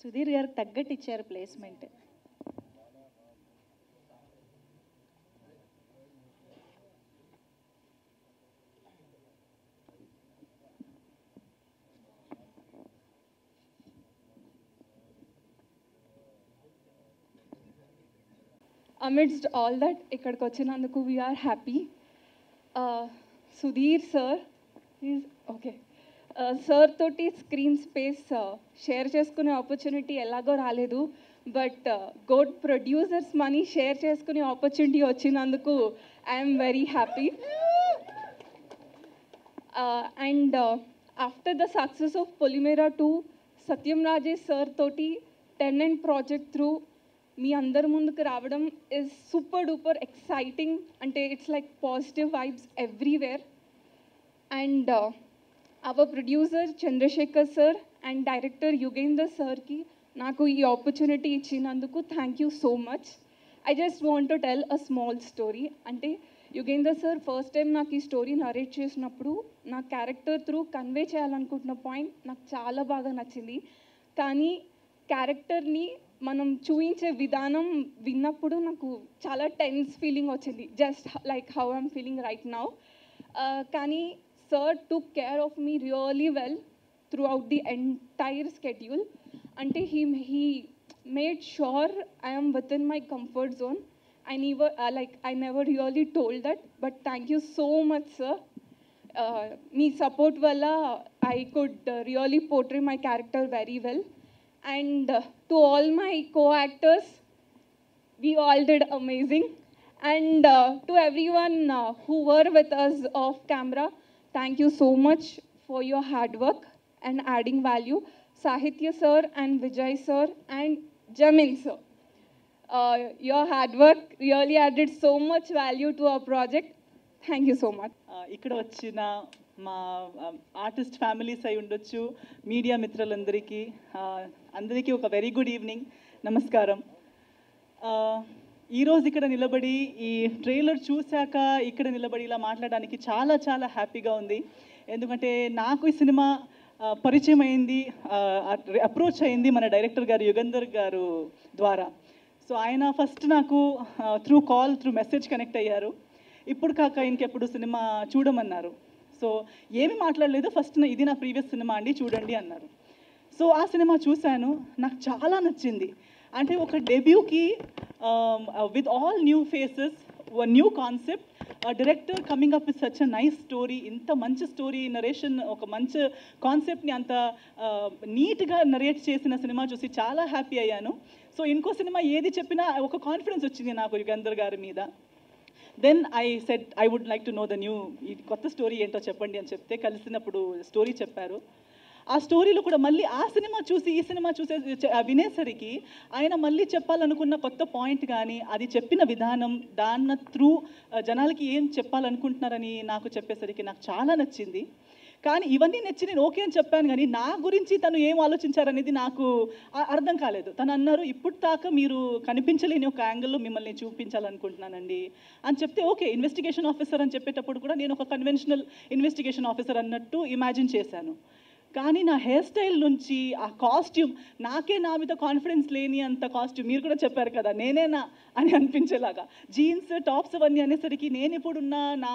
సుధీర్ గారికి తగ్గట్టు ఇచ్చారు placement. Amidst all that, ikkadiki vachinanduku we are happy. Sudhir sir is okay. Sir toti screen space share cheskune opportunity elago raledu, but good producers money share cheskune opportunity vachinanduku I am very happy. And after the success of Polymera 2, Satyam Rajesh sir toti tenant project through మీ అందరి ముందుకు రావడం is super duper exciting. అంటే it's like positive vibes everywhere. And our producer Chandrasekhar sir and director Yugender sir ki నాకు ఈ opportunity ఇచ్చినందుకు thank you so much. I just want to tell a small story. అంటే Yugender sir first time నాకు ఈ story narrate చేసినప్పుడు నా character through convey చేయాలనుకుంటున్న point నాకు చాలా బాగా నచ్చింది. కానీ క్యారెక్టర్ని మనం చూపించే విధానం విన్నప్పుడు నాకు చాలా టెన్స్ ఫీలింగ్ వచ్చింది, just like how I'm feeling right now. కానీ sir took care of me really well throughout the entire schedule. అంటే he made sure I am within my comfort zone. I never really told that, but thank you so much sir. Me support వల్ల I could really portray my character very well. And to all my co-actors, we all did amazing. And to everyone who were with us off camera, thank you so much for your hard work and adding value. Sahitya sir and Vijay sir and Jamin sir, your hard work really added so much value to our project. Thank you so much. ఇక్కడ వచ్చిన మా artist families అయి ఉండొచ్చు, media మిత్రులందరికీ అందరికీ ఒక very good evening, నమస్కారం. ఈరోజు ఇక్కడ నిలబడి ఈ ట్రైలర్ చూశాక ఇక్కడ నిలబడి ఇలా మాట్లాడడానికి చాలా చాలా హ్యాపీగా ఉంది. ఎందుకంటే నాకు ఈ సినిమా పరిచయం అయింది, అప్రోచ్ అయింది మన డైరెక్టర్ గారు యుగంధర్ గారు ద్వారా. సో ఆయన ఫస్ట్ నాకు through call through message connect అయ్యారు. ఇప్పుడు కాక ఇంకెప్పుడు సినిమా చూడమన్నారు. సో ఏమి మాట్లాడలేదు, ఫస్ట్ ఇది నా ప్రీవియస్ సినిమా అండి చూడండి అన్నారు. సో ఆ సినిమా చూశాను, నాకు చాలా నచ్చింది. అంటే ఒక డెబ్యూకి with all new faces, new concept, director coming up with such a nice story, ఇంత మంచి స్టోరీ నరేషన్, ఒక మంచి కాన్సెప్ట్ని అంత నీట్గా నరేట్ చేసిన సినిమా చూసి చాలా హ్యాపీ అయ్యాను. సో ఇంకో సినిమా ఏది చెప్పినా ఒక కాన్ఫిడెన్స్ వచ్చింది నాకు యుగంధర్ గారి మీద. Then I said I would like to know the new, ఈ కొత్త స్టోరీ ఏంటో చెప్పండి అని చెప్తే కలిసినప్పుడు స్టోరీ చెప్పారు. ఆ స్టోరీలో కూడా మళ్ళీ ఆ సినిమా చూసి ఈ సినిమా వినేసరికి ఆయన మళ్ళీ చెప్పాలనుకున్న కొత్త పాయింట్ కానీ అది చెప్పిన విధానం, దాని త్రూ జనాలకి ఏం చెప్పాలనుకుంటున్నారని నాకు చెప్పేసరికి నాకు చాలా నచ్చింది. కానీ ఇవన్నీ నచ్చి నేను ఓకే అని చెప్పాను, కానీ నా గురించి తను ఏం ఆలోచించారనేది నాకు అర్థం కాలేదు. తను అన్నారు, ఇప్పుడు దాకా మీరు కనిపించలేని ఒక యాంగిల్లో మిమ్మల్ని చూపించాలనుకుంటున్నానండి అని చెప్తే, ఓకే ఇన్వెస్టిగేషన్ ఆఫీసర్ అని చెప్పేటప్పుడు కూడా నేను ఒక కన్వెన్షనల్ ఇన్వెస్టిగేషన్ ఆఫీసర్ అన్నట్టు ఇమాజిన్ చేశాను. కానీ నా హెయిర్ స్టైల్ నుంచి ఆ కాస్ట్యూమ్, నాకే నా మీద కాన్ఫిడెన్స్ లేని అంత కాస్ట్యూమ్, మీరు కూడా చెప్పారు కదా నేనేనా అని అనిపించేలాగా జీన్స్ టాప్స్ అవన్నీ అనేసరికి నేను ఇప్పుడున్న నా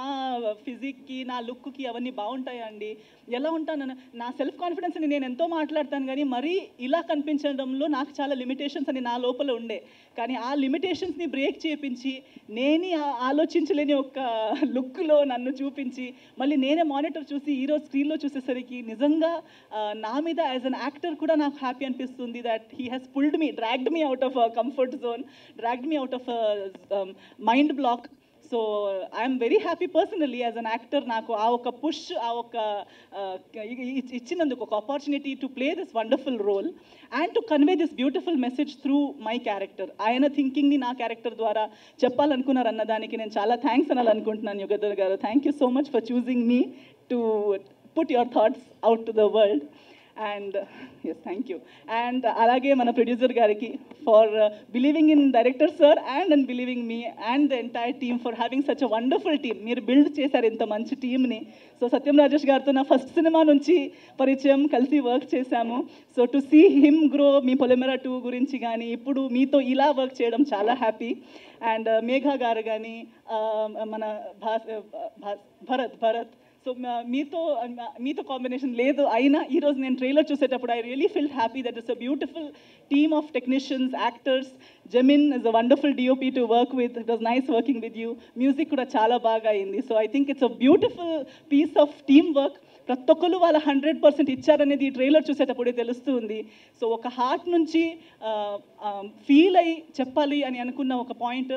ఫిజిక్కి నా లుక్కి అవన్నీ బాగుంటాయా అండి, ఎలా ఉంటాను, నా సెల్ఫ్ కాన్ఫిడెన్స్ని నేను ఎంతో మాట్లాడతాను, కానీ మరీ ఇలా కనిపించడంలో నాకు చాలా లిమిటేషన్స్ అని నా లోపల ఉండే. కానీ ఆ లిమిటేషన్స్ని బ్రేక్ చేయించి నేనే ఆలోచించలేని ఒక లుక్లో నన్ను చూపించి మళ్ళీ నేనే మానిటర్ చూసి ఈరోజు స్క్రీన్లో చూసేసరికి నిజంగా నా మీద యాజ్ అన్ యాక్టర్ కూడా నాకు హ్యాపీ అనిపిస్తుంది. That he has pulled me, dragged me out of a comfort zone, dragged me out of a mind block. So I'm very happy personally as an actor. నాకు ఆ ఒక push, ఆ ఒక ఇచ్చినందుకు, ఒక opportunity to play this wonderful role and to convey this beautiful message through my character. ఆయన థింకింగ్ని నా క్యారెక్టర్ ద్వారా చెప్పాలనుకున్నారు అన్నదానికి నేను చాలా థ్యాంక్స్ అనాలనుకుంటున్నాను యుగంధర్ గారు. Thank you so much for choosing me to put your thoughts out to the world. And yes thank you. And అలాగే మన ప్రొడ్యూసర్ గారికి for believing in director sir and believing me and the entire team for having such a wonderful team. మీరు build చేశారు ఇంత మంచి టీమ్ని. So సత్యం రాజేష్ గారితో నా ఫస్ట్ సినిమా నుంచి పరిచయం, కలిసి వర్క్ చేశాము. So to see him grow, మీ పొలిమేరా 2 గురించి కానీ ఇప్పుడు మీతో ఇలా వర్క్ చేయడం చాలా హ్యాపీ. అండ్ మేఘా గారు కానీ మన భరత్ సో మీతో కాంబినేషన్ లేదు అయినా ఈరోజు నేను ట్రైలర్ చూసేటప్పుడు I really feel happy that it's a beautiful team of technicians, actors. Jemin is a wonderful DOP to work with. It was nice working with you. Music కూడా చాలా బాగా అయింది. So I think it's a beautiful piece of teamwork. ప్రతి ఒక్కరు వాళ్ళ 100% ఇచ్చారనేది ఈ trailer చూసేటప్పుడే తెలుస్తుంది. So ఒక హార్ట్ నుంచి ఫీల్ అయ్యి చెప్పాలి అని అనుకున్న ఒక పాయింట్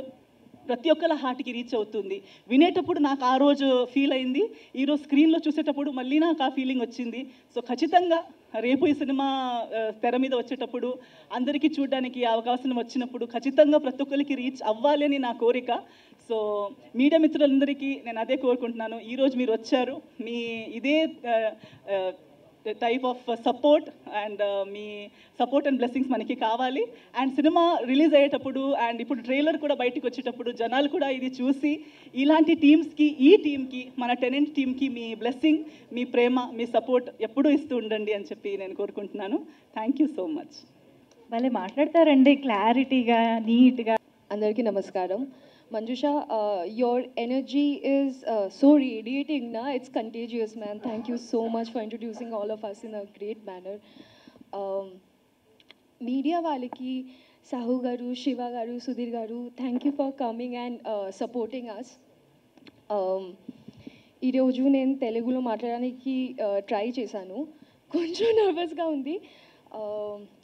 ప్రతి ఒక్కళ్ళ హార్ట్కి రీచ్ అవుతుంది. వినేటప్పుడు నాకు ఆ రోజు ఫీల్ అయింది, ఈరోజు స్క్రీన్లో చూసేటప్పుడు మళ్ళీ నాకు ఆ ఫీలింగ్ వచ్చింది. సో ఖచ్చితంగా రేపు ఈ సినిమా తెర మీద వచ్చేటప్పుడు అందరికీ చూడడానికి అవకాశం వచ్చినప్పుడు ఖచ్చితంగా ప్రతి ఒక్కరికి రీచ్ అవ్వాలి అని నా కోరిక. సో మీడియా మిత్రులందరికీ నేను అదే కోరుకుంటున్నాను. ఈరోజు మీరు వచ్చారు, మీ ఇదే type of support and me support and blessings మనకి కావాలి. అండ్ సినిమా రిలీజ్ అయ్యేటప్పుడు అండ్ ఇప్పుడు ట్రైలర్ కూడా బయటకు వచ్చేటప్పుడు జనాలు కూడా ఇది చూసి ఇలాంటి టీమ్స్కి, ఈ టీమ్కి, మన టెనెంట్ టీమ్కి మీ బ్లెస్సింగ్, మీ ప్రేమ, మీ సపోర్ట్ ఎప్పుడూ ఇస్తూ ఉండండి అని చెప్పి నేను కోరుకుంటున్నాను. Thank you so much. భలే మాట్లాడతారండి, క్లారిటీగా, నీట్గా. అందరికీ నమస్కారం. Manjusha, your energy is so radiating, na? It's contagious, man. Thank you so much for introducing all of us in a great manner. Media waliki, Sahu garu, Shiva garu, Sudhir garu, thank you for coming and supporting us. ఈ రోజు నేను తెలుగులో మాట్లాడడానికి try చేశాను. కొంచెం నర్వస్గా ఉంది.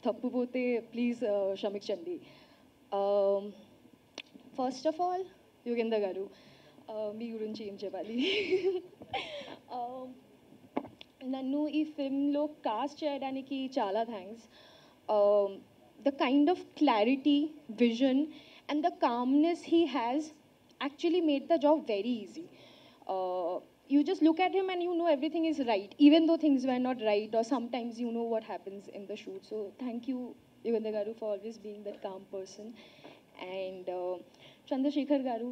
తప్పుపోతే please క్షమించండి. First of all Yugender గారు, మీ గురించి ఏం చెప్పాలి? నన్ను ఈ ఫిల్మ్లో కాస్ట్ చేయడానికి చాలా thanks. The kind of clarity, vision and the calmness he has actually made the job very easy. You just look at him and you know everything is right, even though things were not right, or sometimes you know what happens in the shoot. So thank you, Yugandhar Garu, for always being that calm person. And Chandrasekhar Garu,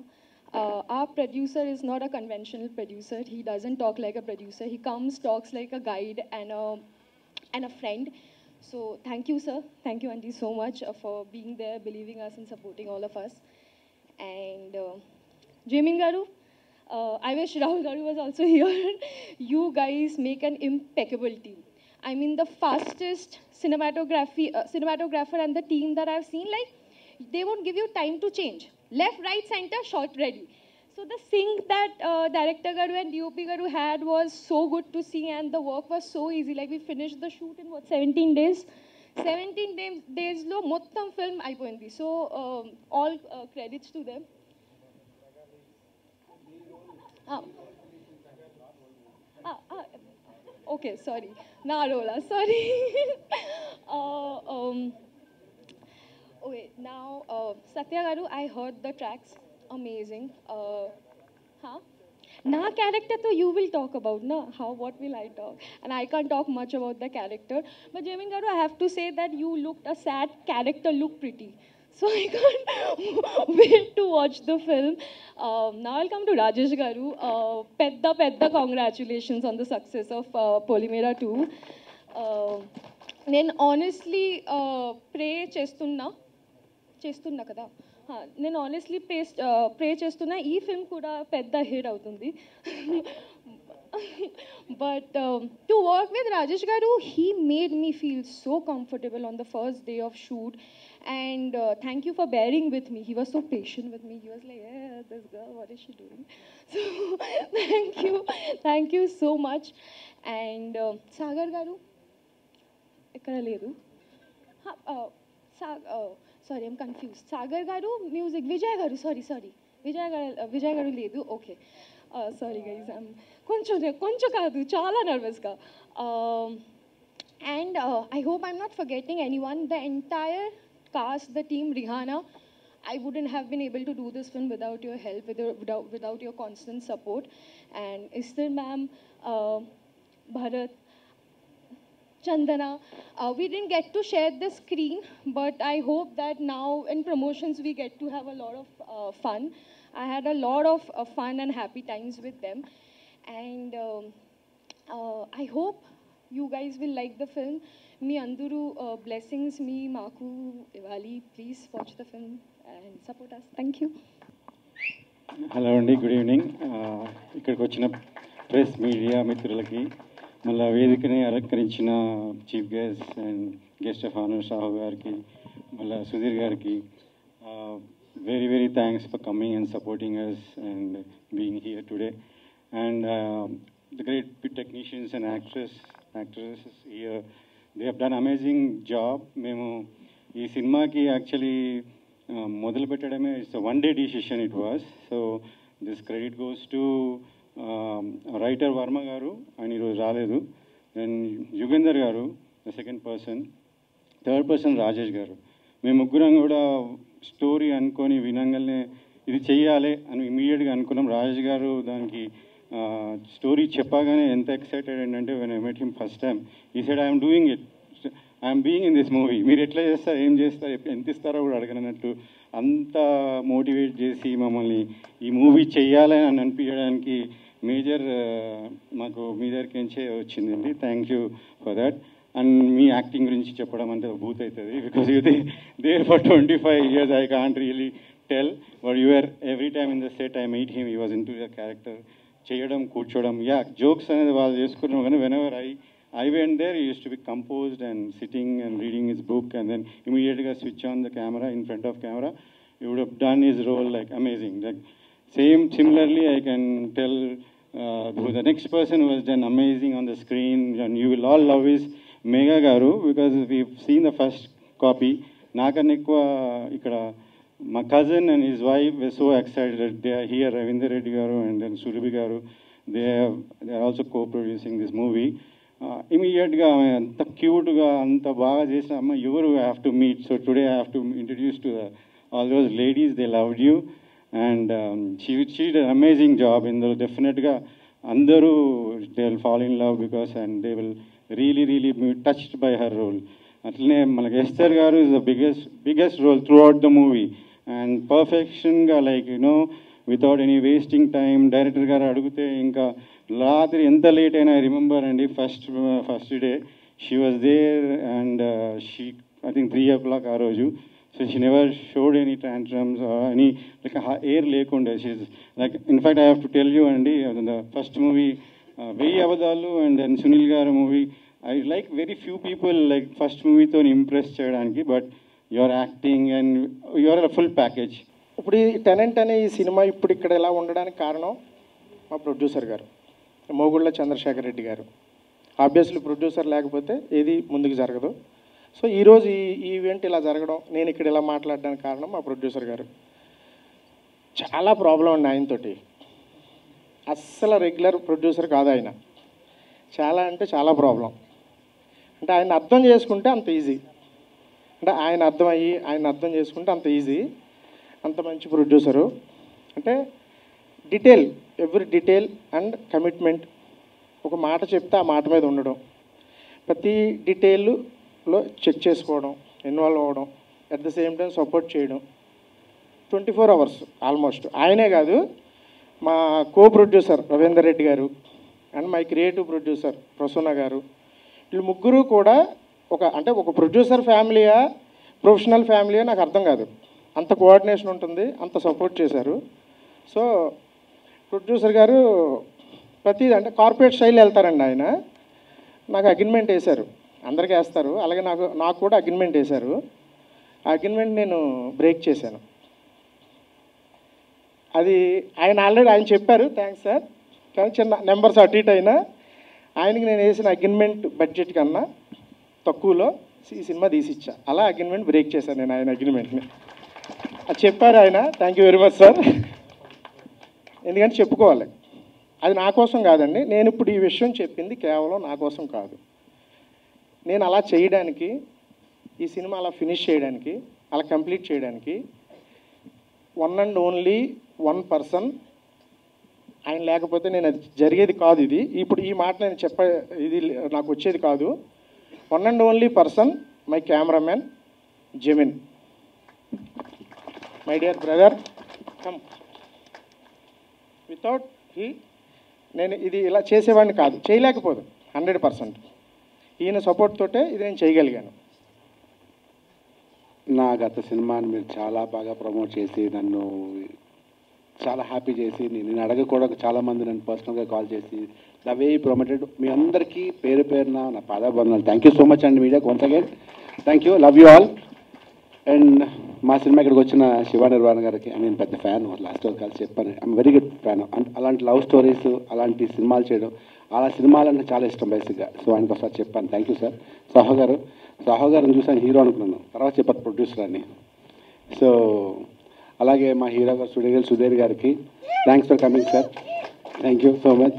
our producer is not a conventional producer. He doesn't talk like a producer. He comes, talks like a guide and a friend. So thank you, sir. Thank you, Auntie, so much for being there, believing us and supporting all of us. And Jamin Garu, I wish Rahul Garu was also here. You guys make an impeccable team. I mean, the fastest cinematographer and the team that I've seen, like, they won't give you time to change. Left, right, center, shot ready. So the sync that director Garu and DOP Garu had was so good to see, and the work was so easy. Like, we finished the shoot in 17 days. 17 days lo mottam film అయిపోయింది. So all credits to them. Okay, sorry. Narola, sorry. Okay, now Satya Garu, I heard the tracks, amazing. Na character to you will talk about, na? What will I talk? And I can't talk much about the character. But Jamin Garu, I have to say that you looked, a sad character looked pretty. So I can't wait to watch the film. Now I'll come to Rajesh Garu. Pedda congratulations on the success of Polymera 2. నేను honestly pray చేస్తున్నా కదా. నేను honestly ప్రే చేస్తున్నా ఈ film కూడా పెద్ద hit అవుతుంది. But to work with Rajesh garu, he made me feel so comfortable on the first day of shoot. And thank you for bearing with me. He was so patient with me. He was like, yeah, this girl, what is she doing? So thank you so much. And Sagar Garu, ekkada ledu. Sorry, I'm confused. Sagar Garu, music. Vijay Garu, sorry. Vijay Garu ledu. Okay. Sorry guys, I'm koncho kaadu, chala nervous ga. And I hope I'm not forgetting anyone. The entire cast, the team, Rihanna, I wouldn't have been able to do this film without your help, without your constant support. And Esther ma'am, Bharat, Chandana. We didn't get to share the screen, but I hope that now in promotions we get to have a lot of fun. I had a lot of fun and happy times with them, and I hope you guys will like the film. Me anduru blessings me maaku ivali. Please watch the film and support us. Thank you. Hello అండి, good evening. ఇక్కడికి వచ్చిన press media మిత్రులకి, మళ్ళీ వేదికని అలంకరించిన chief guest and guest of honour Sahu గారికి, మళ్ళీ సుధీర్ గారికి very very thanks for coming and supporting us and being here today. And the great technicians and actors here, they have done amazing job. మేము ఈ సినిమాకి యాక్చువల్లీ మొదలు పెట్టడమే it's one day decision it was. So this credit goes to writer Varma గారు, ఆయన ఈరోజు రాలేదు. Then Yugender గారు the second person, third person Rajesh గారు. మేము ముగ్గురం కూడా స్టోరీ అనుకొని వినంగానే ఇది చెయ్యాలి అని ఇమీడియట్గా అనుకున్నాం. రాజేష్ గారు దానికి స్టోరీ చెప్పగానే ఎంత ఎక్సైటెడ్ ఏంటంటే, when I met him first time ఈ side I'm doing it, I'm being in this movie, మీరు ఎట్లా చేస్తారు, ఏం చేస్తారు, ఎంత ఇస్తారో కూడా అడగనట్టు అంత మోటివేట్ చేసి మమ్మల్ని ఈ మూవీ చెయ్యాలని అని అనిపించడానికి మేజర్ మాకు మీ దగ్గరికి వచ్చిందండి. Thank you for that. And మీ యాక్టింగ్ గురించి చెప్పడం అంటే బూత్ అవుతుంది, because you there for 25 years I can't really tell, but you are every time in the set I meet him, he was into the character. చేయడం, కూర్చోవడం, jokes అనేది వాళ్ళు చేసుకున్నాం, కానీ whenever I went there, he used to be composed and sitting and reading his book, and then immediately switch on the camera, in front of camera. He would have done his role like amazing. Like similarly, I can tell who the next person who has done amazing on the screen, and you will all love his Megha Garu, because we've seen the first copy. Nakan ekwa ikkada my cousin and his wife were so excited that they are here, Ravindra Reddy Garu and then Surabhi Garu. They are also co-producing this movie. ఇమీడియట్గా ఆమె అంత క్యూట్గా అంత బాగా చేసిన అమ్మ ఎవరు have to meet. So today I have to introduce to all those ladies, they loved you and she did an amazing job. ఇందులో డెఫినెట్గా అందరూ they will fall in love because and they will really really touched by her role. అట్లనే మనకి Esther garu is the biggest role throughout the movie and పర్ఫెక్షన్గా like without any wasting time. Director garu అడిగితే ఇంకా రాత్రి ఎంత late అయినా I remember అండి, first day she was there and she I think 3 o'clock ఆ రోజు. So she never showed any tantrums any like air లేకుండే. She's like in fact I have to tell you అండి, ద ఫస్ట్ మూవీ 1000 అబద్ధాలు and then Sunil గారి movie, I like very few people like first మూవీతో impress చేయడానికి, but your acting and your a full package. ఇప్పుడు ఈ tenant అనే ఈ cinema ఇప్పుడు ఇక్కడ ఎలా ఉండడానికి కారణం మా ప్రొడ్యూసర్ గారు మోగుళ్ళ చంద్రశేఖర్ రెడ్డి గారు. ఆబ్వియస్లీ ప్రొడ్యూసర్ లేకపోతే ఏది ముందుకు జరగదు. సో ఈరోజు ఈ ఈవెంట్ ఇలా జరగడం, నేను ఇక్కడ ఇలా మాట్లాడడానికి కారణం మా ప్రొడ్యూసర్ గారు. చాలా ప్రాబ్లం అండి ఆయనతోటి, అస్సలు రెగ్యులర్ ప్రొడ్యూసర్ కాదు ఆయన. చాలా అంటే చాలా ప్రాబ్లం. అంటే ఆయన అర్థం చేసుకుంటే అంత ఈజీ, అంటే ఆయన అర్థం చేసుకుంటే అంత ఈజీ. అంత మంచి ప్రొడ్యూసరు. అంటే detail, every detail and commitment. ఒక మాట చెప్తే ఆ మాట మీద ఉండడం, ప్రతి డీటెయిల్లో చెక్ చేసుకోవడం, ఇన్వాల్వ్ అవ్వడం, at the same time support చేయడం 24 hours ఆల్మోస్ట్. ఆయనే కాదు, మా కో ప్రొడ్యూసర్ రవీందర్ రెడ్డి గారు and my creative producer Prasanna గారు, వీళ్ళు ముగ్గురు కూడా ఒక ప్రొడ్యూసర్ ఫ్యామిలీయా ప్రొఫెషనల్ ఫ్యామిలీయా నాకు అర్థం కాదు. అంత కోఆర్డినేషన్ ఉంటుంది, అంత సపోర్ట్ చేశారు. సో ప్రొడ్యూసర్ గారు ప్రతిదీ అంటే కార్పొరేట్ స్టైల్ వెళ్తారండి ఆయన. నాకు అగ్రిమెంట్ వేశారు, అందరికీ వేస్తారు, అలాగే నాకు కూడా అగ్రిమెంట్ వేశారు. ఆ అగ్రిమెంట్ నేను బ్రేక్ చేశాను. అది ఆయన చెప్పారు, థ్యాంక్స్ సార్, కానీ చిన్న నెంబర్స్ అటు ఇటు అయినా ఆయనకి నేను వేసిన అగ్రిమెంట్ బడ్జెట్ కన్నా తక్కువలో ఈ సినిమా తీసిచ్చా. అలా అగ్రిమెంట్ బ్రేక్ చేశాను నేను ఆయన అగ్రిమెంట్ని. అది చెప్పారు ఆయన, thank you very much sir. ఎందుకంటే చెప్పుకోవాలి, అది నా కోసం కాదండి. నేను ఇప్పుడు ఈ విషయం చెప్పింది కేవలం నా కోసం కాదు. నేను అలా చేయడానికి, ఈ సినిమా అలా ఫినిష్ చేయడానికి, అలా కంప్లీట్ చేయడానికి one and only one person. ఆయన లేకపోతే నేను అది జరిగేది కాదు. ఇప్పుడు ఈ మాట నేను ఇది నాకు వచ్చేది కాదు. One and only person my cameraman Jemin. My dear brother, come. Without he నేను ఇది ఇలా చేసేవాడిని కాదు, చేయలేకపోదు 100%. ఈయన సపోర్ట్ తోటే ఇది నేను చేయగలిగాను. నా గత సినిమాని మీరు చాలా బాగా ప్రమోట్ చేసి నన్ను చాలా హ్యాపీ చేసి నేను అడగకూడదు, చాలామంది నన్ను పర్సనల్గా కాల్ చేసి ద వే ప్రమోటెడ్ మీ అందరికీ పేరు పేరున నా పాదాబంధనాలు. థ్యాంక్ యూ సో మచ్ అండి మీడియాకి once again. Thank you, love you all. And మా సినిమా ఇక్కడికి వచ్చిన శివ నిర్వాణ గారికి నేను పెద్ద ఫ్యాన్, లాస్ట్ రోజు కలిసి చెప్పాను, ఐఎమ్ వెరీ గుడ్ ఫ్యాన్. అలాంటి లవ్ స్టోరీస్ అలాంటి సినిమాలు చేయడం, అలా సినిమాలు అంటే చాలా ఇష్టం బేసిక్గా. సో ఆయనకు ఒకసారి చెప్పాను. Thank you sir. సాహో గారిని చూసాను హీరో అనుకున్నాను, తర్వాత చెప్పారు ప్రొడ్యూసర్ అని. సో అలాగే మా హీరో గారు సుధీర్ గారికి thanks for coming sir, thank you so much.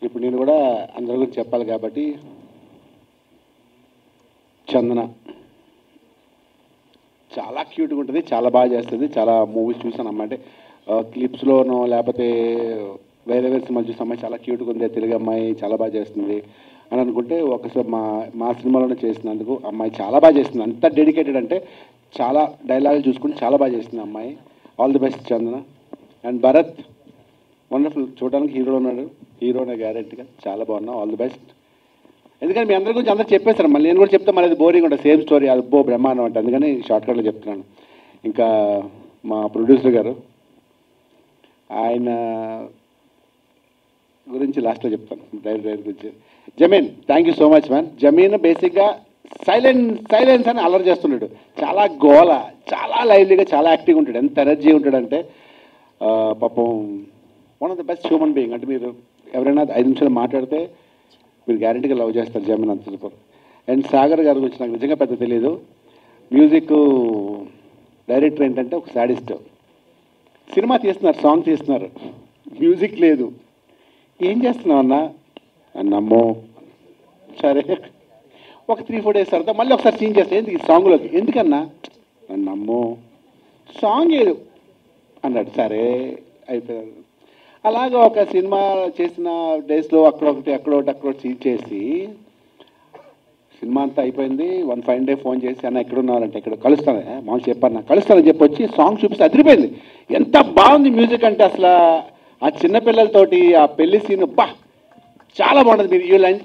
ఇప్పుడు నేను కూడా అందరి గురించి చెప్పాలి కాబట్టి, చందన చాలా క్యూట్గా ఉంటుంది, చాలా బాగా చేస్తుంది. చాలా మూవీస్ చూసాను అమ్మాయి, క్లిప్స్లోనో లేకపోతే వేరే సినిమాలు చూసిన అమ్మాయి చాలా క్యూట్గా ఉంది, తెలుగు అమ్మాయి చాలా బాగా చేస్తుంది అని అనుకుంటే ఒకసారి మా సినిమాలోనే చేసినందుకు అమ్మాయి చాలా బాగా చేస్తుంది. అంత డెడికేటెడ్ అంటే చాలా డైలాగులు చూసుకుంటే చాలా బాగా చేస్తుంది అమ్మాయి. All the best Chandana. And Bharat wonderful, చూడడానికి హీరో ఉన్నాడు, హీరోనే గ్యారెంటీగా చాలా బాగున్నావు. All the best. ఎందుకంటే మీ అందరి గురించి అందరూ చెప్పేశారు, మళ్ళీ నేను కూడా చెప్తే మళ్ళీ అది బోరింగ్ ఉంటుంది, సేమ్ స్టోరీ అది బ్రహ్మాండం అంటే, అందుకని షార్ట్కట్లో చెప్తున్నాను. ఇంకా మా ప్రొడ్యూసర్ గారు, ఆయన గురించి లాస్ట్లో చెప్తాను, డైరెక్టర్ గురించి. Zameen, thank you so much man. Zameen బేసిక్గా సైలెన్స్ అని అలర్ చేస్తున్నాడు, చాలా గోల, చాలా లైవ్లీగా, చాలా యాక్టివ్గా ఉంటాడు, ఎంత ఎనర్జీ ఉంటాడంటే పాపం one of the best human being. అంటే మీరు ఎవరైనా 5 నిమిషాలు మాట్లాడితే మీరు గ్యారెంటీగా లవ్ చేస్తారు జమీన్, అంత సూపర్. అండ్ సాగర్ గారి గురించి నాకు నిజంగా పెద్ద తెలియదు. మ్యూజిక్ డైరెక్టర్ ఏంటంటే ఒక సాడిస్ట్. సినిమా తీస్తున్నారు, సాంగ్ తీస్తున్నారు, మ్యూజిక్ లేదు. ఏం చేస్తున్నావు అన్నా? అన్నమ్మో సరే ఒక 3-4 డేస్ తర్వాత మళ్ళీ ఒకసారి సీన్ చేస్తాను, ఎందుకు ఈ సాంగ్లోకి, ఎందుకన్నా? అన్నమ్మో సాంగ్ ఏదు అన్నాడు. సరే అయిపోయారు. అలాగే ఒక సినిమా చేసిన డేస్లో అక్కడొకటి సీన్ చేసి సినిమా అంతా అయిపోయింది. 1 ఫైన్ డే ఫోన్ చేసి అన్న ఎక్కడున్నారంటే ఇక్కడ కలుస్తాను, మామూలు చెప్పన్నా కలుస్తానని చెప్పి వచ్చి సాంగ్ చూపిస్తే అదిరిపోయింది. ఎంత బాగుంది మ్యూజిక్ అంటే అసలు ఆ చిన్నపిల్లలతోటి ఆ పెళ్లి సీన్ చాలా బాగుంటుంది.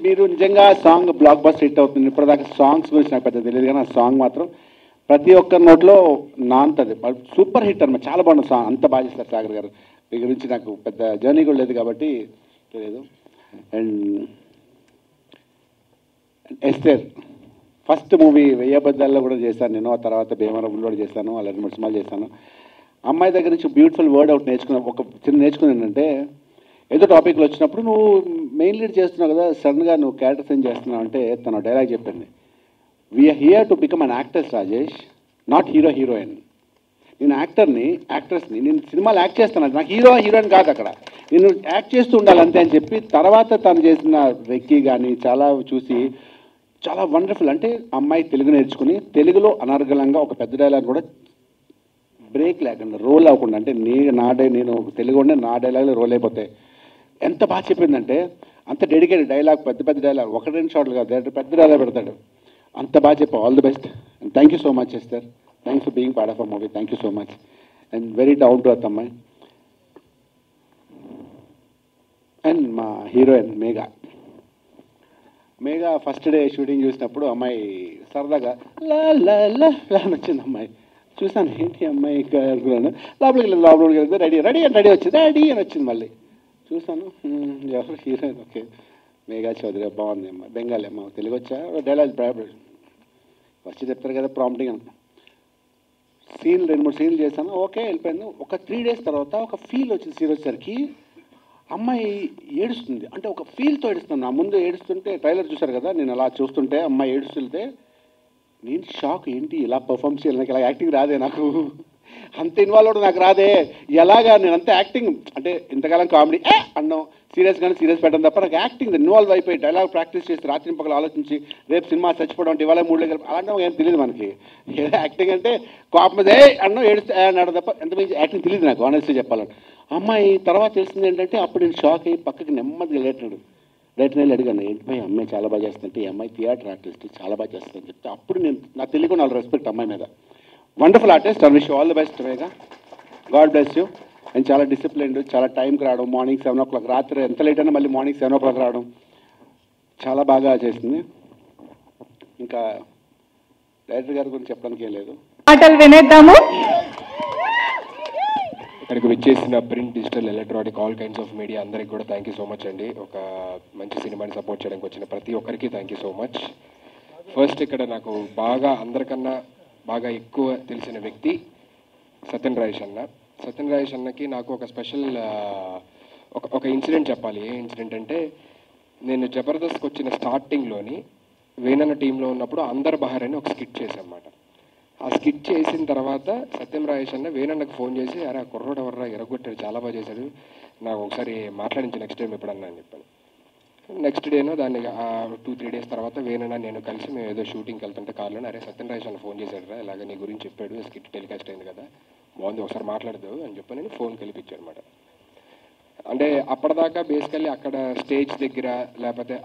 మీరు నిజంగా సాంగ్ బ్లాక్ బస్టర్ హిట్ అవుతుంది. ఇప్పటిదాకా సాంగ్స్ గురించి నాకు పెద్ద తెలియదు, కానీ ఆ సాంగ్ మాత్రం ప్రతి ఒక్కరి నోట్లో నాంతది, సూపర్ హిట్ అన్నమాట. చాలా బాగుంది సాంగ్, అంత బాగా చేస్తారు సాగర్ గారు. మీ గురించి నాకు పెద్ద జర్నీ కూడా లేదు కాబట్టి తెలియదు. అండ్ ఎస్తేర్ ఫస్ట్ మూవీ 1000 అబద్ధాల్లో కూడా చేశాను నేను, ఆ తర్వాత భీమవరంలో కూడా చేశాను, అలా 2-3 సినిమాలు చేశాను. అమ్మాయి దగ్గర నుంచి బ్యూటిఫుల్ వర్డ్ అవుట్ నేర్చుకున్నాను ఏంటంటే, ఏదో టాపిక్లో వచ్చినప్పుడు నువ్వు మెయిన్ లీడ్ చేస్తున్నావు కదా, సడన్గా నువ్వు క్యారెక్టర్ సైన్ చేస్తున్నావు అంటే తన డైలాగ్ చెప్పింది, we're here to become an actors Rajesh, not heroine. నేను యాక్ట్రెస్ని, నేను సినిమాలు యాక్ట్ చేస్తాను, నాకు హీరోయిన్ కాదు, అక్కడ నేను యాక్ట్ చేస్తూ ఉండాలి అంతే అని చెప్పి, తర్వాత తను చేసిన రెక్కి కానీ చాలా చూసి చాలా వండర్ఫుల్. అంటే అమ్మాయి తెలుగు నేర్చుకుని తెలుగులో అనర్గళంగా ఒక పెద్ద డైలాగ్ కూడా బ్రేక్ లేకుండా, రోల్ అవ్వకుండా, అంటే నేను తెలుగు ఉండే నా డైలాగ్లో రోల్ అయిపోతాయి. ఎంత బాగా చెప్పిందంటే అంత డెడికేటెడ్ డైలాగ్, పెద్ద డైలాగ్, 1-2 షాట్లు కాదు, పెద్ద డైలాగ్ పెడతాడు. అంత బాగా చెప్పావు. All the best and thank you so much Esther. Thanks for being part of a movie. Thank you so much and very down to earth అమ్మాయి. అండ్ మా heroine Megha first day shooting చూసినప్పుడు అమ్మాయి సరదాగా లా లా లా లా అని వచ్చింది. అమ్మాయి చూసాను, ఏంటి అమ్మాయి లోపలికి వెళ్తే రెడీ వచ్చింది, రెడీ అని వచ్చింది. మళ్ళీ చూసాను, ఎవరు హీరోయిన్, ఓకే మేఘా చౌదరి, బాగుంది అమ్మ, బెంగాలీ అమ్మ, తెలుగు వచ్చా, డైలాగ్ వచ్చి చెప్తారు కదా ప్రాంప్టింగ్ అనుకో. 2-3 సీన్లు చేశాను, ఓకే వెళ్ళిపోయింది. ఒక 3 డేస్ తర్వాత ఒక ఫీల్ వచ్చింది సీన్ వచ్చేసరికి, అమ్మాయి ఏడుస్తుంది, అంటే ఒక ఫీల్తో ఏడుస్తుంది. నా ముందు ఏడుస్తుంటే ట్రైలర్ చూశారు కదా, నేను అలా చూస్తుంటే అమ్మాయి ఏడుస్తుంటే నేను షాక్, ఏంటి ఇలా పర్ఫార్మ్ చేయాలి, నాకు ఇలా యాక్టింగ్ రాదే, నాకు అంత ఇన్వాల్వ్ అవడం నాకు రాదే, ఎలాగా నేను అంత యాక్టింగ్ అంటే ఇంతకాలం కామెడీ అన్నాం, సీరియస్ పెట్టడం తప్ప నాకు యాక్టింగ్ ఇన్వాల్వ్ అయిపోయి డైలాగ్ ప్రాక్టీస్ చేసి రాత్రి పక్కల ఆలోచించి రేపు సినిమా చచ్చిపోవడం అంటే ఇవాళ 3 కలిపి అలాంటి ఏం తెలియదు మనకి. యాక్టింగ్ అంటే కోపం అన్నో ఏడుస్తే అన్నాడు తప్ప ఎంత మంచి యాక్టింగ్ తెలియదు నాకు ఆనెస్ట్గా చెప్పాలంటే. అమ్మాయి తర్వాత తెలిసింది ఏంటంటే, అప్పుడు నేను షాక్ అయ్యి పక్కకి నెమ్మదిగా లేటాడు. డైరెక్టర్ వెళ్ళి అడిగాను, ఏంటి భయ్ అమ్మాయి చాలా బాగా చేస్తుంటే, ఈ అమ్మాయి థియేటర్ ఆర్టిస్ట్ చాలా బాగా చేస్తుందని చెప్తే అప్పుడు నేను నాకు తెలియకుండా వాళ్ళ రెస్పెక్ట్ అమ్మాయి మీద. Wonderful artist, I wish all the best Vega, God bless you. And చాలా డిసిప్లిన్డ్, చాలా టైంకి రావడం, మార్నింగ్ 7 o'clock, రాత్రి ఎంత లేట్ అయినా మళ్ళీ మార్నింగ్ 7 o'clock రావడం, చాలా బాగా చేసింది. ఇంకా డైరెక్టర్ గారి గురించి చెప్పడానికి ఏం లేదు. మాటలు వినేద్దాము. ఇక్కడికి విచ్చేసిన print, digital, electronic, all kinds of media అందరికీ కూడా థ్యాంక్ యూ సో మచ్ అండి. ఒక మంచి సినిమాని సపోర్ట్ చేయడానికి వచ్చిన ప్రతి ఒక్కరికి thank you so much. First ఇక్కడ నాకు బాగా అందరికన్నా బాగా ఎక్కువ తెలిసిన వ్యక్తి సత్యన్ రాజేష్ అన్న. సత్యన్ రాజేష్ అన్నకి నాకు ఒక స్పెషల్ ఒక ఇన్సిడెంట్ చెప్పాలి. ఏ ఇన్సిడెంట్ అంటే, నేను జబర్దస్త్కి వచ్చిన స్టార్టింగ్లోని వేనన్న టీంలో ఉన్నప్పుడు అందర్ బహార్ అని ఒక స్కిట్ చేశానమాట. ఆ స్కిట్ చేసిన తర్వాత సత్యం రాజేష్ అన్న వేనన్నకు ఫోన్ చేసి, అరే ఆ కుర్రోడు ఎవర్రా ఎరగొట్టాడు, చాలా బాగా చేశాడు, నాకు ఒకసారి మాట్లాడించి నెక్స్ట్ టైం ఎప్పుడన్నా అని చెప్పాను. నెక్స్ట్ డేనో దాన్ని 2-3 days తర్వాత వేనన్న నేను కలిసి మేము ఏదో షూటింగ్కి వెళ్తుంటే కార్లో, అరే సత్యం రాజేష్ అన్న ఫోన్ చేశాడు రా, ఇలాగ నీ గురించి చెప్పాడు, స్కిట్ టెలికాస్ట్ అయింది కదా, బాగుంది ఒకసారి మాట్లాడదు అని చెప్పి నేను ఫోన్ కలిపించాను అనమాట. అంటే అప్పటిదాకా బేసికల్లీ అక్కడ స్టేజ్ దగ్గర లేకపోతే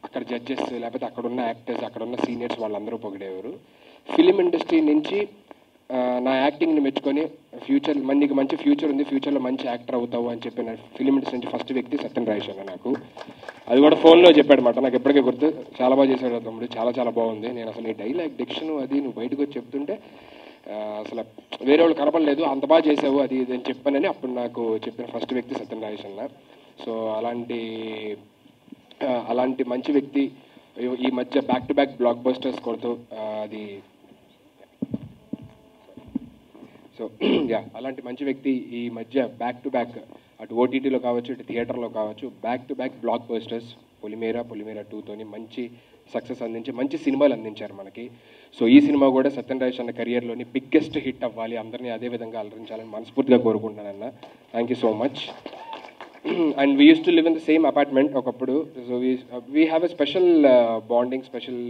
అక్కడ జడ్జెస్ లేకపోతే అక్కడ ఉన్న యాక్టర్స్, అక్కడ ఉన్న సీనియర్స్ వాళ్ళందరూ పొగిడేవారు. ఫిలిం ఇండస్ట్రీ నుంచి నా యాక్టింగ్ని మెచ్చుకొని ఫ్యూచర్ నీకు మంచి ఫ్యూచర్ ఉంది, ఫ్యూచర్లో మంచి యాక్టర్ అవుతావు అని చెప్పిన ఫిలిం ఇండస్ట్రీ నుంచి ఫస్ట్ వ్యక్తి సత్యన్ రాజేష్ అన్న. నాకు అది కూడా ఫోన్లో చెప్పాడు అనమాట, నాకు ఎప్పటికీ గుర్తు. చాలా బాగా చేశాడు తమ్ముడు, చాలా చాలా బాగుంది, నేను అసలు నీ డైలాగ్ డిక్షన్ అది నువ్వు బయటకు వచ్చి చెప్తుంటే అసలు వేరే వాళ్ళు కనపడలేదు, అంత బాగా చేసావు అది ఇది అని చెప్పానని అప్పుడు నాకు చెప్పిన ఫస్ట్ వ్యక్తి సత్యన్ రాజేష్ అన్న. సో అలాంటి మంచి వ్యక్తి ఈ మధ్య back to back black busters కొడుతూ అది సో అలాంటి మంచి వ్యక్తి ఈ మధ్య బ్యాక్ టు బ్యాక్ అటు ఓటీటీలో కావచ్చు ఇటు థియేటర్లో కావచ్చు back to back blockbusters Polimera 2తోని మంచి సక్సెస్ అందించి మంచి సినిమాలు అందించారు మనకి. సో ఈ సినిమా కూడా సత్యన్ రాజేష్ అన్న కెరియర్లోని బిగ్గెస్ట్ హిట్ అవ్వాలి, అందరినీ అదే విధంగా అలరించాలని మనస్ఫూర్తిగా కోరుకుంటున్నానన్న. Thank you so much. And we use to live in the same apartment ఒకప్పుడు. So we have a special bonding, special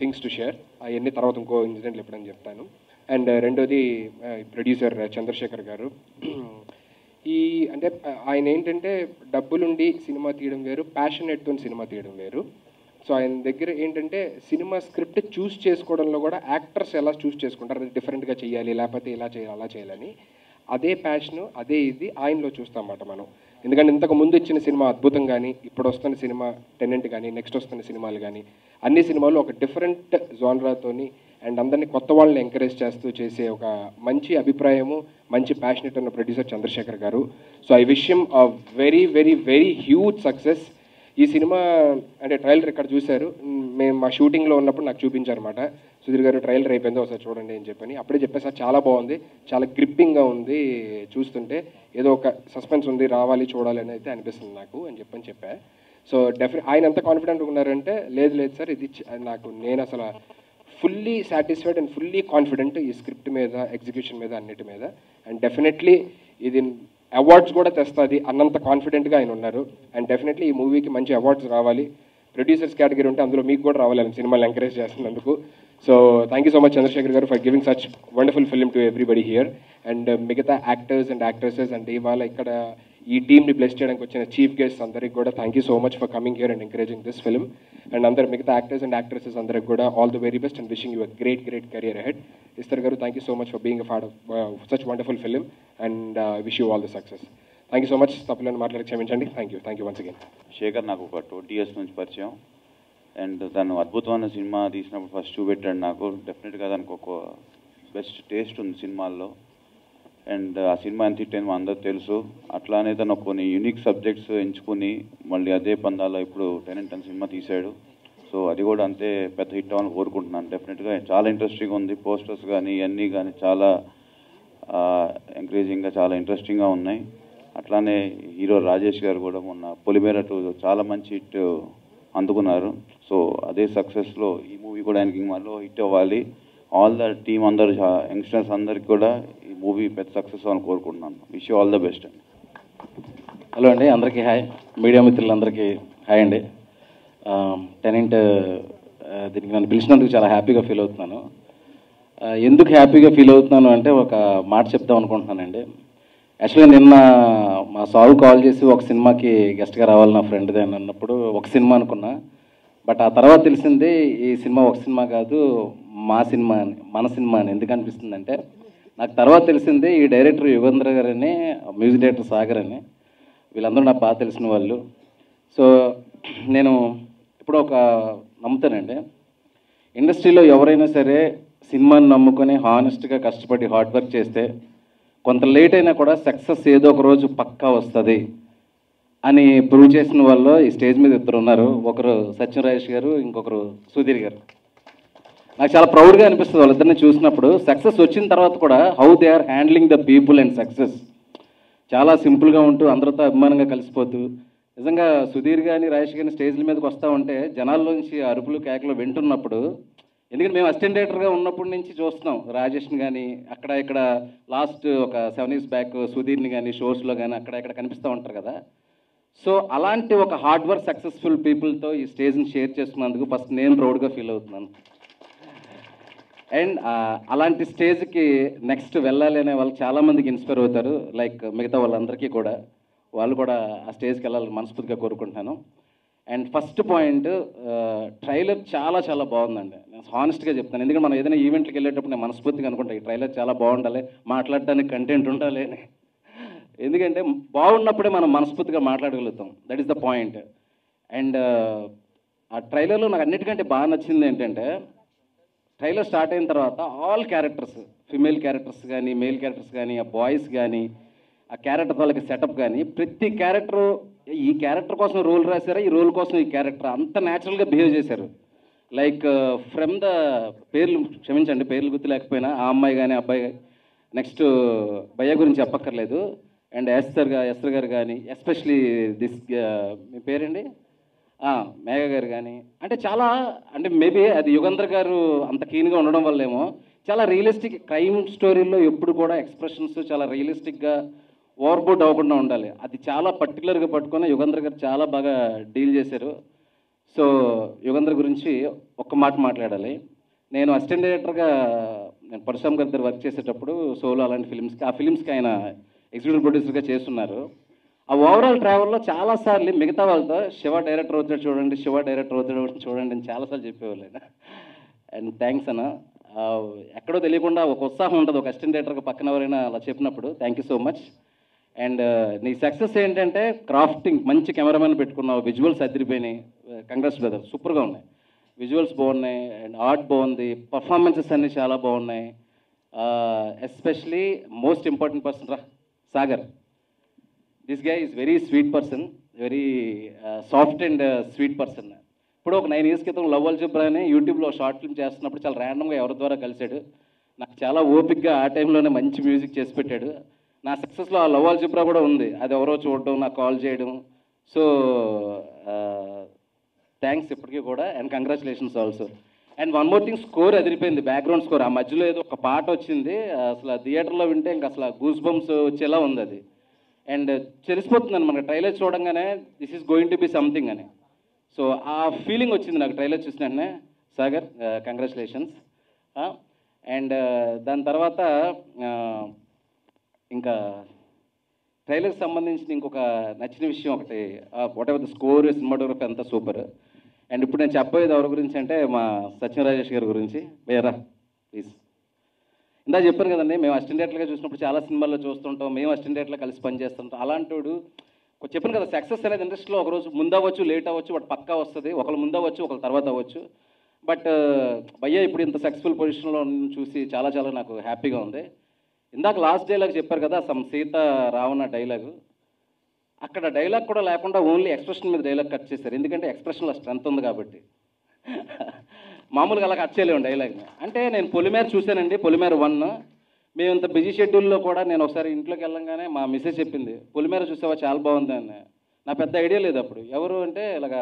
things to share. అవన్నీ తర్వాత ఇంకో ఇన్సిడెంట్లు ఎప్పుడని చెప్తాను. అండ్ రెండోది ప్రొడ్యూసర్ చంద్రశేఖర్ గారు. అంటే ఆయన ఏంటంటే డబ్బులుండి సినిమా తీయడం వేరు, ప్యాషనేట్తో సినిమా తీయడం వేరు. సో ఆయన దగ్గర ఏంటంటే సినిమా స్క్రిప్ట్ చూస్ చేసుకోవడంలో కూడా యాక్టర్స్ ఎలా చూస్ చేసుకుంటారు, అది డిఫరెంట్గా చేయాలి లేకపోతే ఇలా చేయాలి అలా చేయాలని అదే ప్యాషను అదే ఇది ఆయనలో చూస్తామన్నమాట మనం. ఎందుకంటే ఇంతకు ముందు ఇచ్చిన సినిమా అద్భుతం కానీ ఇప్పుడు వస్తున్న సినిమా టెనెంట్ కానీ నెక్స్ట్ వస్తున్న సినిమాలు కానీ అన్ని సినిమాలు ఒక డిఫరెంట్ జోనరాతోని అండ్ అందరినీ కొత్త వాళ్ళని ఎంకరేజ్ చేస్తూ చేసే ఒక మంచి అభిప్రాయము మంచి ప్యాషనెట్ ఉన్న ప్రొడ్యూసర్ చంద్రశేఖర్ గారు. So I wish him a very very very huge success. ఈ సినిమా అంటే ట్రైలర్ ఇక్కడ చూశారు, మేము మా షూటింగ్లో ఉన్నప్పుడు నాకు చూపించారన్నమాట. సుధీర్ గారు ట్రైలర్ అయిపోయిందో ఒకసారి చూడండి అని చెప్పని అప్పుడే చెప్పేసారు, చాలా బాగుంది, చాలా గ్రిప్పింగ్గా ఉంది, చూస్తుంటే ఏదో ఒక సస్పెన్స్ ఉంది, రావాలి చూడాలి అని అయితే అనిపిస్తుంది నాకు అని చెప్పా. సో ఆయన ఎంత కాన్ఫిడెంట్గా ఉన్నారంటే లేదు సార్ ఇది నేను అసలు fully satisfied and fully confident ఈ స్క్రిప్ట్ మీద ఎగ్జిక్యూషన్ మీద అన్నిటి మీద. అండ్ డెఫినెట్లీ ఇది అవార్డ్స్ కూడా తెస్తుంది అన్నంత కాన్ఫిడెంట్గా ఆయన ఉన్నారు. అండ్ డెఫినెట్లీ ఈ మూవీకి మంచి అవార్డ్స్ రావాలి, ప్రొడ్యూసర్స్ కేటగిరీ ఉంటే అందులో మీకు కూడా రావాలి అని సినిమాలు ఎంకరేజ్ చేస్తున్నందుకు. So thank you so much Chandrasekhar garu for giving such wonderful film to everybody here. And మిగతా యాక్టర్స్ అండ్ యాక్ట్రెసెస్ అండ్ ఇవాళ ఇక్కడ ఈ టీమ్ని బ్లెస్ చేయడానికి వచ్చిన చీఫ్ గెస్ట్ అందరికి కూడా thank you so much for coming here and encouraging this film. And అందరు మిగతా యాక్టర్స్ అండ్ యాక్ట్రెసెస్ అందరికి కూడా all the very best and wishing you a great career ahead. Esther garu thank you so much for being a part of such wonderful film and wish you all the success. Thank you so much. తప్పులను మాట్లాడి క్షమించండి. Thank you once again. Shekhar నాకు ఒక 20 years నుంచి పరిచయం and తను అద్భుతమైన cinema తీసినప్పుడు ఫస్ట్ చూపెట్టాడు నాకు. డెఫినెట్గా దానికి ఒక బెస్ట్ టేస్ట్ ఉంది సినిమాల్లో అండ్ ఆ సినిమా ఎంత హిట్ అయిందో అందరూ తెలుసు. అట్లానే తను కొన్ని యూనిక్ సబ్జెక్ట్స్ ఎంచుకుని మళ్ళీ అదే పందాలో ఇప్పుడు టెనెంట్ అని సినిమా తీశాడు. సో అది కూడా అంతే పెద్ద హిట్ అవ్వాలని కోరుకుంటున్నాను. డెఫినెట్గా చాలా ఇంట్రెస్టింగ్గా ఉంది, పోస్టర్స్ కానీ ఇవన్నీ కానీ చాలా ఎంకరేజింగ్గా చాలా ఇంట్రెస్టింగ్గా ఉన్నాయి. అట్లానే హీరో రాజేష్ గారు కూడా మొన్న పొలిమేర 2 చాలా మంచి హిట్ అందుకున్నారు. సో అదే సక్సెస్లో ఈ మూవీ కూడా ఆయనకి మళ్ళీ హిట్ అవ్వాలి. ఆల్ ద టీమ్ అందరు యంగ్స్టర్స్ అందరికి కూడా ఈ మూవీ పెద్ద సక్సెస్ అవ్వాలని కోరుకుంటున్నాను. Wish you all the best అండి. హలో అండి, అందరికీ హాయ్. మీడియా మిత్రులందరికీ హాయ్ అండి. టెనెంట్ దీనికి నన్ను పిలిచినందుకు చాలా హ్యాపీగా ఫీల్ అవుతున్నాను. ఎందుకు హ్యాపీగా ఫీల్ అవుతున్నాను అంటే ఒక మాట చెప్దాం అనుకుంటున్నానండి. యాక్చువల్గా నిన్న మా సాల్ కాల్ చేసి ఒక సినిమాకి గెస్ట్గా రావాలి నా ఫ్రెండ్ది అని అన్నప్పుడు ఒక సినిమా అనుకున్నా. బట్ ఆ తర్వాత తెలిసింది ఈ సినిమా ఒక సినిమా కాదు, మా సినిమా అని, మన సినిమా అని. ఎందుకు అనిపిస్తుందంటే నాకు తర్వాత తెలిసింది ఈ డైరెక్టర్ యుగేంద్ర గారని, మ్యూజిక్ డైరెక్టర్ సాగర్ అని, వీళ్ళందరూ నాకు బాగా తెలిసిన వాళ్ళు. సో నేను ఇప్పుడు ఒక నమ్ముతానండి, ఇండస్ట్రీలో ఎవరైనా సరే సినిమాని నమ్ముకొని హానెస్ట్గా కష్టపడి హార్డ్ వర్క్ చేస్తే కొంత లేట్ అయినా కూడా సక్సెస్ ఏదో ఒక రోజు పక్కా వస్తుంది అని ప్రూవ్ చేసిన వాళ్ళు ఈ స్టేజ్ మీద ఇద్దరు ఉన్నారు. ఒకరు సత్యం రాజేష్ గారు, ఇంకొకరు సుధీర్ గారు. నాకు చాలా ప్రౌడ్గా అనిపిస్తుంది వాళ్ళిద్దరిని చూసినప్పుడు. సక్సెస్ వచ్చిన తర్వాత కూడా how they are handling the people and success చాలా సింపుల్గా ఉంటూ అందరితో అభిమానంగా కలిసిపోతూ. నిజంగా సుధీర్ కానీ రాజేష్ కానీ స్టేజ్ల మీదకి వస్తూ ఉంటే జనాల్లోంచి అరుపులు కేకలు వింటున్నప్పుడు, ఎందుకంటే మేము అసిస్టెంట్ డైరెక్టర్గా ఉన్నప్పటి నుంచి చూస్తున్నాం రాజేష్ని కానీ అక్కడ ఇక్కడ, లాస్ట్ ఒక 7 years బ్యాక్ సుధీర్ని కానీ షోస్లో కానీ అక్కడ ఇక్కడ కనిపిస్తూ ఉంటారు కదా. సో అలాంటి ఒక హార్డ్ వర్క్ సక్సెస్ఫుల్ పీపుల్తో ఈ స్టేజ్ని షేర్ చేసుకున్నందుకు ఫస్ట్ నేను ప్రౌడ్గా ఫీల్ అవుతున్నాను. అండ్ అలాంటి స్టేజ్కి నెక్స్ట్ వెళ్ళాలి అనే వాళ్ళు చాలామందికి ఇన్స్పైర్ అవుతారు, లైక్ మిగతా వాళ్ళందరికీ కూడా. వాళ్ళు కూడా ఆ స్టేజ్కి వెళ్ళాలని మనస్ఫూర్తిగా కోరుకుంటున్నాను. అండ్ ఫస్ట్ పాయింట్, ట్రైలర్ చాలా చాలా బాగుందండి. నేను హానెస్ట్గా చెప్తాను, ఎందుకంటే మనం ఏదైనా ఈవెంట్కి వెళ్ళేటప్పుడు నేను మనస్ఫూర్తిగా అనుకుంటాను ఈ ట్రైలర్ చాలా బాగుండాలి, మాట్లాడడానికి కంటెంట్ ఉండాలి అని. ఎందుకంటే బాగున్నప్పుడే మనం మనస్ఫూర్తిగా మాట్లాడగలుగుతాం, that is the point. And ఆ ట్రైలర్లో నాకు అన్నిటికంటే బాగా నచ్చింది ఏంటంటే, ట్రైలర్ స్టార్ట్ అయిన తర్వాత ఆల్ క్యారెక్టర్స్, ఫిమేల్ క్యారెక్టర్స్ కానీ మేల్ క్యారెక్టర్స్ కానీ ఆ బాయ్స్ కానీ ఆ క్యారెక్టర్ వాళ్ళకి సెటప్ కానీ ప్రతి క్యారెక్టరు ఈ క్యారెక్టర్ కోసం రోల్ రాశారా, ఈ రోల్ కోసం ఈ క్యారెక్టర్ అంత న్యాచురల్గా బిహేవ్ చేశారు. లైక్ ఫ్రమ్ ద పేర్లు క్షమించండి, పేర్లు గుర్తు లేకపోయినా ఆ అమ్మాయి కానీ అబ్బాయి, నెక్స్ట్ భయ్య గురించి చెప్పక్కర్లేదు, అండ్ ఎస్తర్ గారు కానీ, ఎస్పెషలీ దిస్ మీ పేరండి మేఘ గారు కానీ, అంటే చాలా, అంటే మేబీ అది యుగేంద్ర గారు అంత కీన్గా ఉండడం వల్లేమో చాలా రియలిస్టిక్ క్రైమ్ స్టోరీల్లో ఎప్పుడు కూడా ఎక్స్ప్రెషన్స్ చాలా రియలిస్టిక్గా ఓవర్బోట్ అవ్వకుండా ఉండాలి. అది చాలా పర్టికులర్గా పట్టుకొని యుగేంద్ర గారు చాలా బాగా డీల్ చేశారు. సో యుగేంద్ర గురించి ఒక్క మాట మాట్లాడాలి. నేను అసిస్టెంట్ డైరెక్టర్గా నేను పరశురామ్ గారి దగ్గర వర్క్ చేసేటప్పుడు సోలో అలాంటి ఫిల్మ్స్కి, ఆ ఫిల్మ్స్కి ఆయన ఎగ్జిక్యూటివ్ ప్రొడ్యూసర్గా చేస్తున్నారు. ఆ ఓవరాల్ ట్రావెల్లో చాలాసార్లు మిగతా వాళ్ళతో శివ డైరెక్టర్ అవుతాడు చూడండి, శివ డైరెక్టర్ అవుతాడు చూడండి అని చాలాసార్లు చెప్పేవాళ్ళు. అండ్ థ్యాంక్స్ అన్న, ఎక్కడో తెలియకుండా ఒక ఉత్సాహం ఉంటుంది ఒక అసిస్టెంట్ డైరెక్టర్గా పక్కన ఎవరైనా అలా చెప్పినప్పుడు. Thank you so much. And నీ సక్సెస్ ఏంటంటే క్రాఫ్టింగ్, మంచి కెమెరామెన్ పెట్టుకున్నావు, విజువల్స్ అదిరిపోయినాయి, కంగ్రాట్స్ బ్రదర్, సూపర్గా ఉన్నాయి, విజువల్స్ బాగున్నాయి, అండ్ ఆర్ట్ బాగుంది, పర్ఫార్మెన్సెస్ అన్నీ చాలా బాగున్నాయి. Especially most important person Sagar. This guy is very sweet person, very soft and sweet person. ఇప్పుడు ఒక 9 years క్రితం లవ్ అల్జబ్రా అని యూట్యూబ్లో షార్ట్ ఫిల్మ్ చేస్తున్నప్పుడు చాలా ర్యాండమ్గా ఎవరి ద్వారా కలిశాడు. నాకు చాలా ఓపిక్గా ఆ టైంలోనే మంచి మ్యూజిక్ చేసి పెట్టాడు. నా సక్సెస్లో ఆ లవ్ అల్జబ్రా కూడా ఉంది, అది ఎవరో చూడడం, నాకు కాల్ చేయడం. సో థ్యాంక్స్ ఇప్పటికీ కూడా, and congratulations also. And one more thing, score అదిరిపోయింది, బ్యాక్గ్రౌండ్ స్కోర్. ఆ మధ్యలో ఏదో ఒక పాట వచ్చింది, అసలు థియేటర్లో వింటే ఇంకా అసలు గూస్ బంప్స్ వచ్చేలా ఉంది అది. అండ్ తెలిసిపోతుందండి మనకి ట్రైలర్ చూడంగానే this is going to be something అని. సో ఆ ఫీలింగ్ వచ్చింది నాకు ట్రైలర్ చూసిన వెంటనే. సాగర్ కంగ్రాచులేషన్స్. అండ్ దాని తర్వాత ఇంకా ట్రైలర్కి సంబంధించిన ఇంకొక నచ్చిన విషయం ఒకటి, what ever the score, cinematography అంతా సూపర్. అండ్ ఇప్పుడు నేను చెప్పేది ఎవరి గురించి అంటే మా సత్యం రాజేష్ గారి గురించి. వేరా ప్లీజ్. ఇందా చెప్పాను కదండి, మేము అసిస్టెంట్ డైరెక్టర్గా చూసినప్పుడు చాలా సినిమాల్లో చూస్తుంటాం, మేము అసిస్టెంట్ డైరెక్టర్లో కలిసి పనిచేస్తుంటాం. అలాంటోడు చెప్పాను కదా, సక్సెస్ అనేది ఇండస్ట్రీలో ఒకరోజు ముందు అవ్వచ్చు, లేట్ అవ్వచ్చు, బట్ పక్కా వస్తుంది. ఒకళ్ళు ముందు అవ్వచ్చు, ఒకళ్ళు తర్వాత అవ్వచ్చు. బట్ భయ్య ఇప్పుడు ఇంత సక్సెస్ఫుల్ పొజిషన్లో చూసి చాలా చాలా నాకు హ్యాపీగా ఉంది. ఇందాక లాస్ట్ డైలాగ్ చెప్పారు కదా, సమ్ సీత రావణ డైలాగు, అక్కడ డైలాగ్ కూడా లేకుండా ఓన్లీ ఎక్స్ప్రెషన్ మీద డైలాగ్ కట్ చేశారు. ఎందుకంటే ఎక్స్ప్రెషన్లో స్ట్రెంత్ ఉంది కాబట్టి. మామూలుగా అలా కట్ చేయలేము డైలాగ్ని. అంటే నేను పొలిమేర చూశానండి, పొలిమేర 1. మేము ఇంత బిజీ షెడ్యూల్లో కూడా నేను ఒకసారి ఇంట్లోకి వెళ్ళంగానే మా మిస్సెస్ చెప్పింది, పొలిమేర చూసావా చాలా బాగుంది అని. నా పెద్ద ఐడియా లేదు అప్పుడు. ఎవరు అంటే ఇలాగా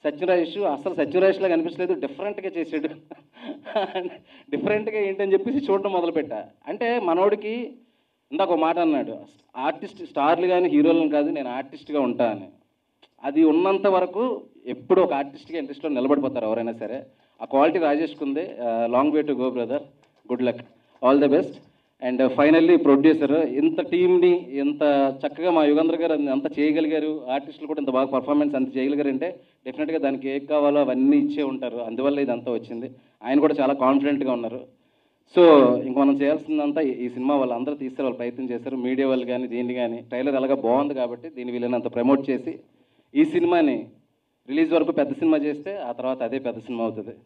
సత్యరాజేష్, అసలు సత్యరాజేష్లాగా అనిపించలేదు, డిఫరెంట్గా చేసాడు. డిఫరెంట్గా ఏంటని చెప్పేసి చూడడం మొదలుపెట్టా. అంటే మనోడికి ఇందాక ఒక మాట అన్నాడు, ఆర్టిస్ట్ స్టార్లు కానీ హీరోలను కాదు, నేను ఆర్టిస్ట్గా ఉంటా అని. అది ఉన్నంత వరకు ఎప్పుడు ఒక ఆర్టిస్ట్గా ఇండస్ట్రీలో నిలబడిపోతారు ఎవరైనా సరే. ఆ క్వాలిటీ రాజేష్కి ఉంది. Long way to go brother, good luck, all the best. And finally producer ఇంత టీంని ఇంత చక్కగా మా యుగంధర్ గారు అంత చేయగలిగారు, ఆర్టిస్టులు కూడా ఇంత బాగా పర్ఫార్మెన్స్ అంత చేయగలిగారు అంటే డెఫినెట్గా దానికి ఏం కావాలో అవన్నీ ఇచ్చే ఉంటారు. అందువల్ల ఇదంతా వచ్చింది. ఆయన కూడా చాలా కాన్ఫిడెంట్గా ఉన్నారు. సో ఇంక మనం చేయాల్సిందంతా ఈ సినిమా వాళ్ళందరూ తీస్తారు, వాళ్ళు ప్రయత్నం చేశారు. మీడియా వాళ్ళు కానీ దీన్ని కానీ ట్రైలర్ అలాగా బాగుంది కాబట్టి దీన్ని వీళ్ళనంత ప్రమోట్ చేసి ఈ సినిమాని రిలీజ్ వరకు పెద్ద సినిమా చేస్తే ఆ తర్వాత అదే పెద్ద సినిమా అవుతుంది.